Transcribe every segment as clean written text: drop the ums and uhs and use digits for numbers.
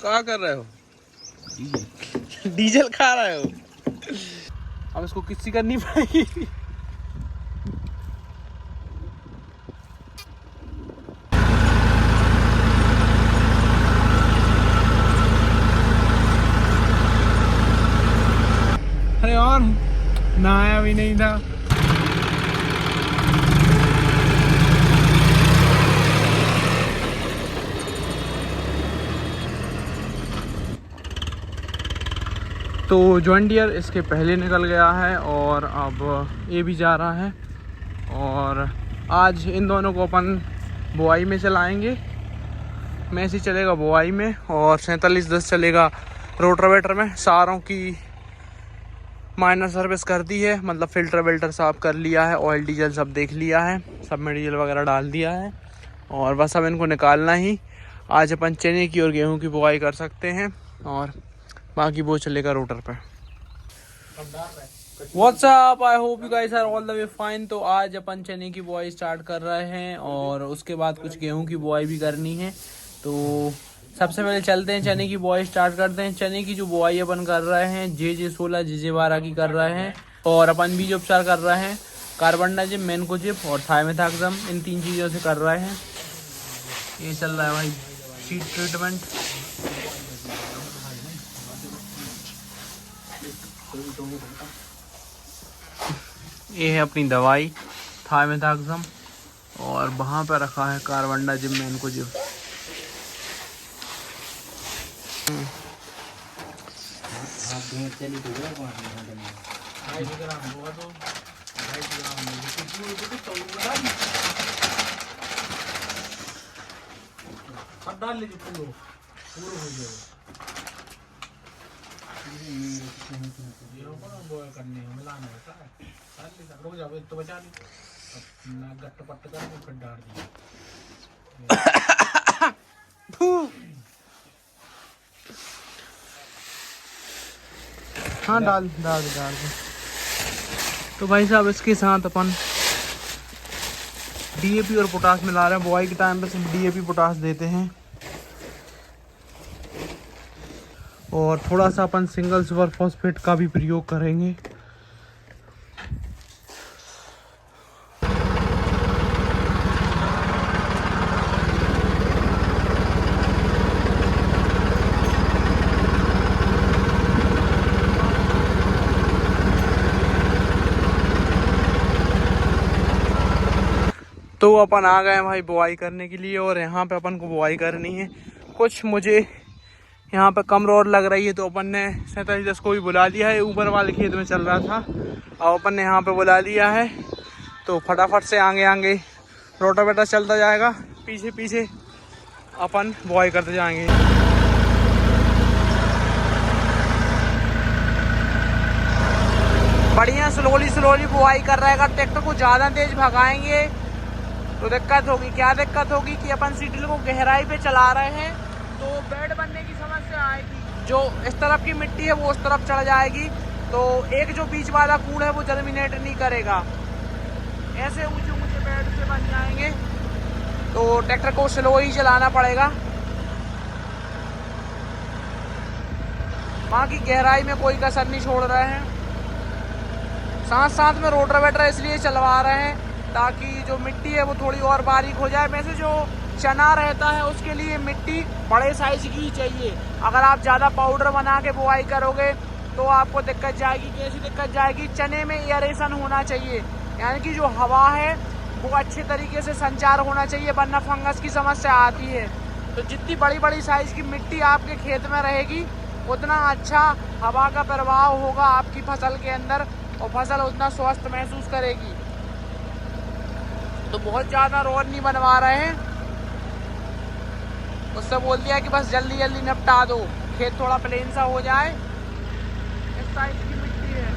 क्या कर रहे हो? डीजल खा रहे हो? अब इसको किस्सी करनी पड़ेगी। अरे और नहाया भी नहीं था। तो जॉन डियर इसके पहले निकल गया है और अब ये भी जा रहा है। और आज इन दोनों को अपन बुआई में चलाएंगे। मैसी चलेगा बुआई में और 4710 चलेगा रोटावेटर में। सारों की माइनर सर्विस कर दी है, मतलब फ़िल्टर विल्टर साफ़ कर लिया है, ऑयल डीजल सब देख लिया है, सब में डीजल वगैरह डाल दिया है और बस अब इनको निकालना ही। आज अपन चने की और गेहूं की बुआई कर सकते हैं और बाकी वो चलेगा रोटर पे। What's up? I hope you guys are all the way fine। तो आज अपन चने की बुआई स्टार्ट कर रहे हैं और उसके बाद कुछ गेहूं की बुआई भी करनी है। तो सबसे पहले चलते हैं चने की बुआई स्टार्ट करते हैं। चने की जो बुआई अपन कर रहे हैं JJ16 JJ12 की कर रहे हैं और अपन बीज उपचार कर रहे हैं कार्बनडाजिम, मैनकोजिब और थाइमेथाक्सम, इन 3 चीज़ों से कर रहे हैं। ये चल रहा है भाई सीड ट्रीटमेंट। ये है अपनी दवाई थाइमेथाक्सम और वहाँ पर रखा है कार्बनडाजिम, मैनकोजिब। डाल लीजिए पूरा हो जाएगा। करनी है मिलाना होता है। रुक जाओ तो बचा ली, गट्ट पट्ट कर फिर डाल दिया। हाँ डाल डाल डाल। तो भाई साहब इसके साथ अपन DAP और पोटास मिला रहे हैं। बुआई के टाइम पे सिर्फ DAP पोटास देते हैं और थोड़ा सा अपन सिंगल सुपर फॉस्फेट का भी प्रयोग करेंगे। तो अपन आ गए हैं भाई बुआई करने के लिए और यहाँ पे अपन को बुआई करनी है। कुछ मुझे यहाँ पे कम रोड लग रही है तो अपन ने 4710 को भी बुला लिया है। ऊपर वाले खेत में चल रहा था, अब अपन ने यहाँ पे बुला लिया है। तो फटाफट से आगे आगे रोटावेटर चलता जाएगा, पीछे पीछे अपन बुआई करते जाएंगे। बढ़िया स्लोली बुआई कर रहेगा। ट्रैक्टर को ज़्यादा तेज भगाएंगे तो दिक्कत होगी। क्या दिक्कत होगी कि अपन सीडल को गहराई पे चला रहे हैं तो बेड बनने की समस्या आएगी। जो इस तरफ की मिट्टी है वो उस तरफ चढ़ जाएगी तो एक जो बीच वाला कूड़ है वो जर्मिनेट नहीं करेगा। ऐसे ऊंचे ऊंचे बेड से बन जाएंगे तो ट्रैक्टर को स्लो ही चलाना पड़ेगा। वहाँ की गहराई में कोई कसर नहीं छोड़ रहे हैं। साथ साथ में रोटावेटर इसलिए चलवा रहे हैं ताकि जो मिट्टी है वो थोड़ी और बारीक हो जाए। वैसे जो चना रहता है उसके लिए मिट्टी बड़े साइज की ही चाहिए। अगर आप ज़्यादा पाउडर बना के बुआई करोगे तो आपको दिक्कत जाएगी। कैसी दिक्कत जाएगी? चने में एयरेशन होना चाहिए, यानी कि जो हवा है वो अच्छे तरीके से संचार होना चाहिए, वरना फंगस की समस्या आती है। तो जितनी बड़ी बड़ी साइज की मिट्टी आपके खेत में रहेगी उतना अच्छा हवा का प्रभाव होगा आपकी फसल के अंदर और फसल उतना स्वस्थ महसूस करेगी। तो बहुत ज़्यादा रोड नहीं बनवा रहे हैं, उससे बोल दिया कि बस जल्दी जल्दी निपटा दो, खेत थोड़ा प्लेन सा हो जाए। इस साइज की मिट्टी है।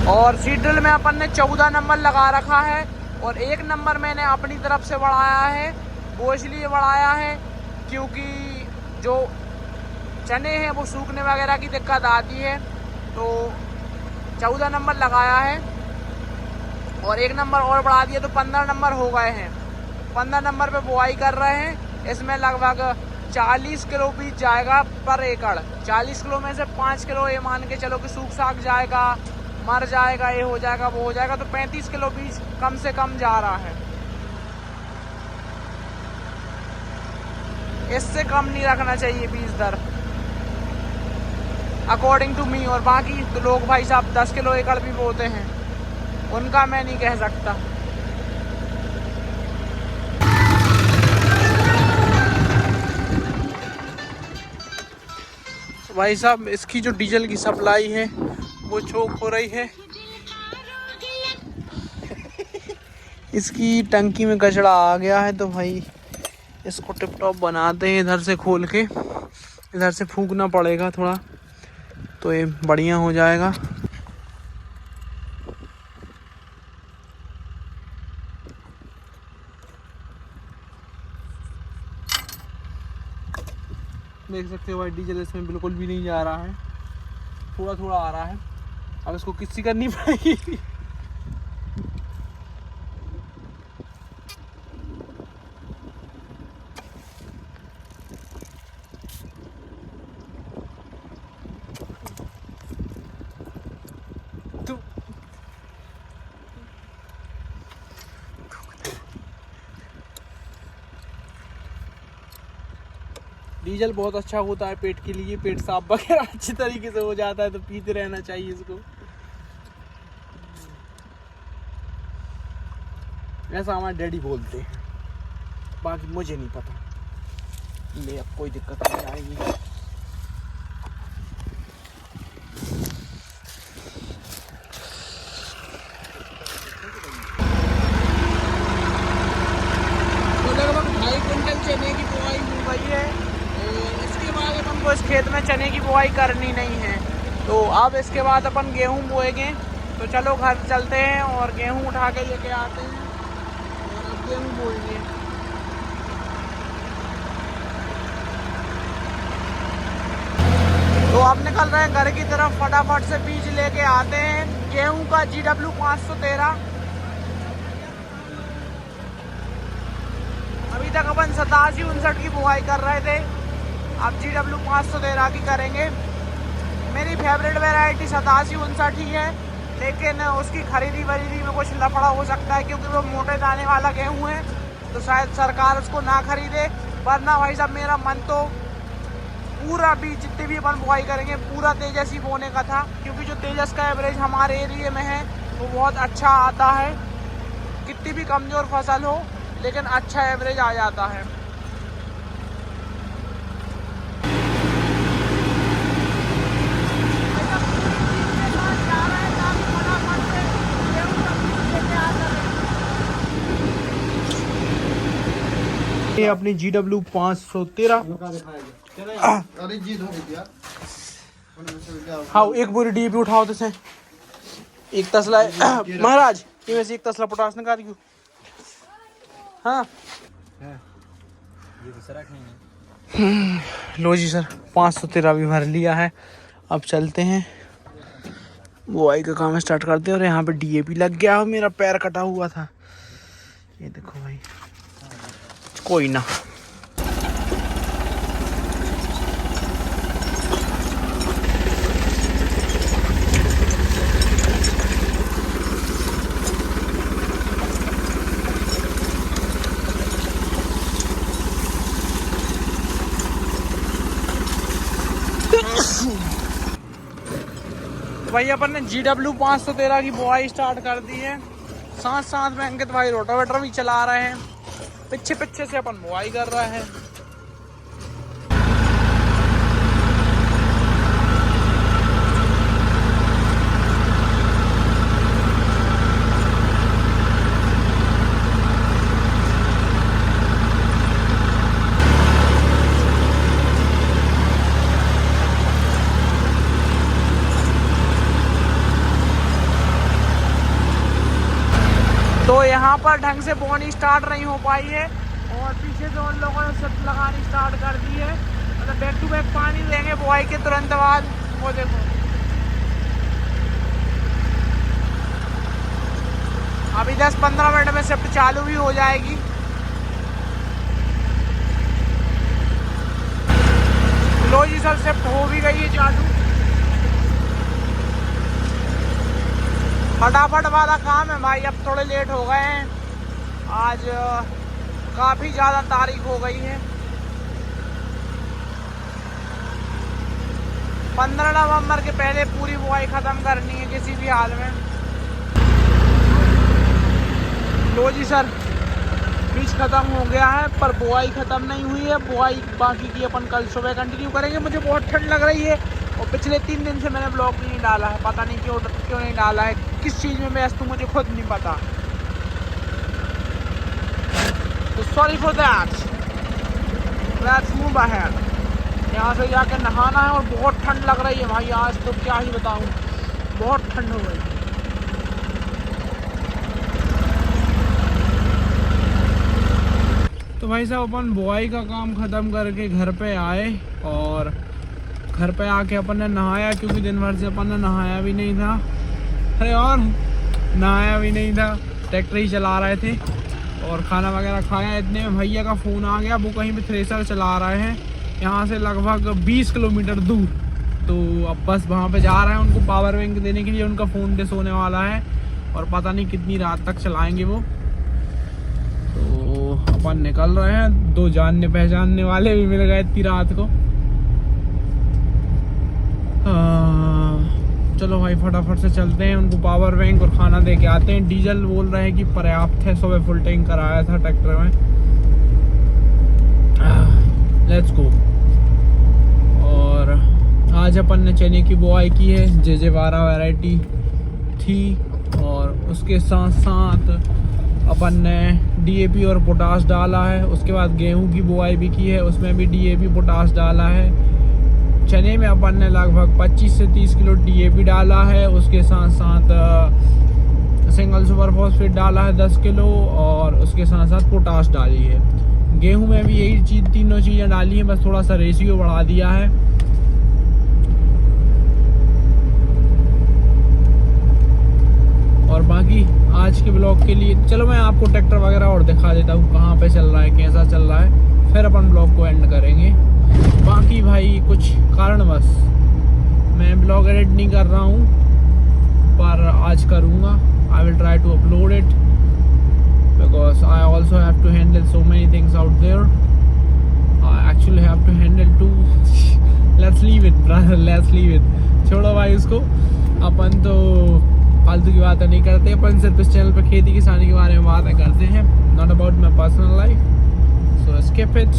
और सीडल में अपन ने 14 नंबर लगा रखा है और 1 नंबर मैंने अपनी तरफ से बढ़ाया है। वो इसलिए बढ़ाया है क्योंकि जो चने हैं वो सूखने वगैरह की दिक्कत आती है। तो 14 नंबर लगाया है और 1 नंबर और बढ़ा दिया तो 15 नंबर हो गए हैं। 15 नंबर पे बुआई कर रहे हैं। इसमें लगभग 40 किलो बीज जाएगा पर एकड़। 40 किलो में से 5 किलो ये मान के चलो कि सूख साख जाएगा, मर जाएगा, ये हो जाएगा, वो हो जाएगा, तो 35 किलो बीज कम से कम जा रहा है। इससे कम नहीं रखना चाहिए बीज दर अकॉर्डिंग टू मी। और बाकी तो लोग भाई साहब 10 किलो एकड़ भी बोते हैं, उनका मैं नहीं कह सकता। भाई साहब इसकी जो डीजल की सप्लाई है वो चोक हो रही है। इसकी टंकी में कचरा आ गया है तो भाई इसको टिप टॉप बनाते हैं। इधर से खोल के इधर से फूंकना पड़ेगा थोड़ा, तो ये बढ़िया हो जाएगा। देख सकते हो भाई डीजल इसमें बिल्कुल भी नहीं जा रहा है, थोड़ा थोड़ा आ रहा है। अब इसको किस्सी करनी पड़ेगी। डीजल बहुत अच्छा होता है पेट के लिए, पेट साफ वगैरह अच्छी तरीके से हो जाता है, तो पीते रहना चाहिए इसको। ऐसा हमारे डैडी बोलते हैं, बाकी मुझे नहीं पता। ले अब कोई दिक्कत नहीं आएगी। तो लगभग 2.5 कुंटल चने की बुआई हो गई है। इसके बाद अपन को इस खेत में चने की बुआई करनी नहीं है, तो अब इसके बाद अपन गेहूं बोएंगे। तो चलो घर चलते हैं और गेहूं उठा के लेके आते हैं और अब गेहूं बोएंगे। तो अब निकल रहे हैं घर की तरफ, फटाफट से बीज लेके आते हैं गेहूं का GW 513। अभी तक अपन 87-59 की बुआई कर रहे थे, अब GW 513 की करेंगे। मेरी फेवरेट वैरायटी 87-59 ही है, लेकिन उसकी खरीदी वरीदी में कुछ लफड़ा हो सकता है क्योंकि वो मोटे दाने वाला गेहूं है, तो शायद सरकार उसको ना खरीदे। वरना भाई साहब मेरा मन तो पूरा बीज जितने भी अपन बुआई करेंगे पूरा तेजस ही बोने का था, क्योंकि जो तेजस का एवरेज हमारे एरिए में है वो बहुत अच्छा आता है। कितनी भी कमज़ोर फसल हो लेकिन अच्छा एवरेज आ जाता है। ये अपनी GW 513। हाँ एक बोरी DAP उठाओ तो से एक तसला महाराज, ये वैसे एक तसला पोटास निकाल क्यों। हाँ लो जी सर 513 भी भर लिया है। अब चलते हैं बुआई का काम स्टार्ट करते हैं। और यहाँ पे DAP लग गया है, मेरा पैर कटा हुआ था, ये देखो भाई। कोई ना, भाई अपन ने GW 513 की बुआई स्टार्ट कर दी है। साथ साथ में अंकित भाई रोटावेटर भी चला रहे हैं, पीछे पीछे से अपन बुआई कर रहे हैं। तो यहाँ पर ढंग से बोनी स्टार्ट नहीं हो पाई है और पीछे से उन लोगों ने सिर्फ लगानी स्टार्ट कर दी है। मतलब बैक टू बैक पानी देंगे बुआई के तुरंत बाद। वो देखो अभी 10-15 मिनट में शिफ्ट चालू भी हो जाएगी। लो जी सर, शिफ्ट हो भी गई है चालू। फटाफट वाला काम है भाई। अब थोड़े लेट हो गए हैं, आज काफ़ी ज़्यादा तारीख हो गई है। 15 नवंबर के पहले पूरी बुआई ख़त्म करनी है किसी भी हाल में। लो जी सर, बीज ख़त्म हो गया है पर बुआई ख़त्म नहीं हुई है। बुआई बाकी की अपन कल सुबह कंटिन्यू करेंगे। मुझे बहुत ठंड लग रही है और पिछले 3 दिन से मैंने ब्लॉग नहीं डाला है। पता नहीं क्यों नहीं डाला है, किस चीज़ में व्यस्त हूँ मुझे खुद नहीं पता, तो sorry for that. Let's move ahead. यहाँ से जाकर नहाना है और बहुत ठंड लग रही है भाई आज, तो क्या ही बताऊँ, बहुत ठंड हो गई। तो भाई साहब अपन बुआई का काम ख़त्म करके घर पे आए और घर पे आके अपन ने नहाया, क्योंकि दिन भर से अपन ने नहाया भी नहीं था। अरे और नहाया भी नहीं था, ट्रैक्टर ही चला रहे थे और खाना वगैरह खाया। इतने में भैया का फ़ोन आ गया, वो कहीं पे थ्रेसर चला रहे हैं यहाँ से लगभग 20 किलोमीटर दूर। तो अब बस वहाँ पे जा रहे हैं उनको पावर बैंक देने के लिए। उनका फ़ोन डिस होने वाला है और पता नहीं कितनी रात तक चलाएँगे वो। तो अपन निकल रहे हैं, 2 जानने पहचानने वाले भी मिल गए इतनी रात को। चलो भाई फटाफट से चलते हैं, उनको पावर बैंक और खाना दे के आते हैं। डीजल बोल रहे हैं कि पर्याप्त है, सुबह फुल टैंक कराया था ट्रैक्टर में। Let's go. और आज अपन ने चने की बुआई की है, JJ12 वैरायटी थी और उसके साथ साथ अपन ने DAP और पोटाश डाला है। उसके बाद गेहूं की बुआई भी की है, उसमें भी DAP पोटाश डाला है। चने में अपन ने लगभग 25 से 30 किलो DAP डाला है, उसके साथ साथ सिंगल सुपर फॉस्फेट डाला है 10 किलो और उसके साथ साथ पोटाश डाली है। गेहूं में भी यही तीनों चीज़ें डाली हैं, बस थोड़ा सा रेशियो बढ़ा दिया है। और बाकी आज के ब्लॉग के लिए चलो मैं आपको ट्रैक्टर वगैरह और दिखा देता हूँ कहाँ पे चल रहा है, कैसा चल रहा है, फिर अपन ब्लॉग को एंड करेंगे। बाकी भाई कुछ कारणवश मैं ब्लॉग एडिट नहीं कर रहा हूँ, पर आज करूँगा। I will try to upload it because I also have to handle so many things out there. I actually have to handle to let's leave it brother, let's leave it. छोड़ो भाई उसको, अपन तो फालतू की बातें नहीं करते। अपन सिर्फ इस चैनल पर खेती किसानी के बारे में बातें करते हैं, not about my personal life, so skip it.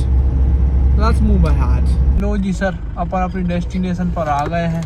Let's move ahead. लो जी सर, अपन अपनी डेस्टिनेशन पर आ गए हैं।